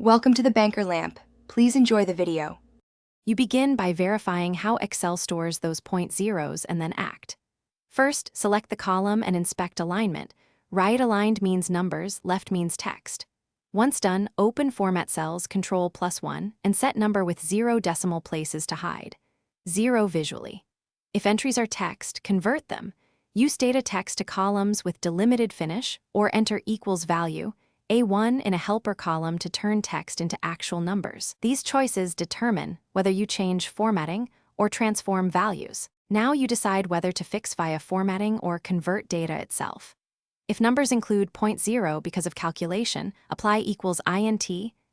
Welcome to the Banker Lamp. Please enjoy the video. You begin by verifying how Excel stores those point zeros and then act. First, select the column and inspect alignment. Right aligned means numbers, left means text. Once done, open Format Cells, Ctrl+1, and set number with 0 decimal places to hide. 0 visually. If entries are text, convert them. Use data text to columns with delimited finish, or enter equals value, A1 in a helper column to turn text into actual numbers. These choices determine whether you change formatting or transform values. Now you decide whether to fix via formatting or convert data itself. If numbers include point zero because of calculation, apply equals int,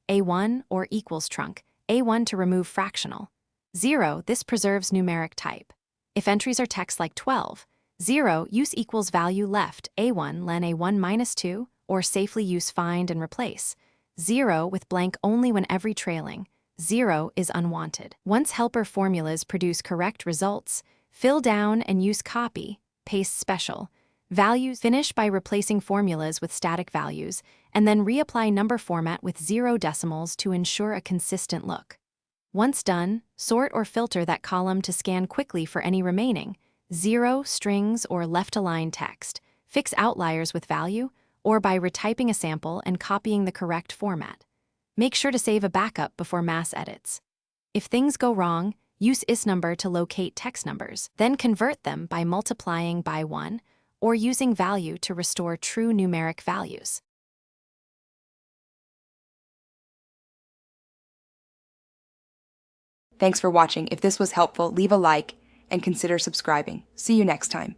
A1, or equals trunc, A1 to remove fractional. 0, this preserves numeric type. If entries are text like 12, 0, use equals value left, A1 len A1 minus 2, or safely use find and replace. 0 with blank only when every trailing. 0 is unwanted. Once helper formulas produce correct results, fill down and use copy, paste special. Values finish by replacing formulas with static values, and then reapply number format with 0 decimals to ensure a consistent look. Once done, sort or filter that column to scan quickly for any remaining 0, strings, or left-aligned text. Fix outliers with value, or by retyping a sample and copying the correct format. Make sure to save a backup before mass edits. If things go wrong, use isNumber to locate text numbers, then convert them by multiplying by 1, or using value to restore true numeric values. Thanks for watching. If this was helpful, leave a like and consider subscribing. See you next time.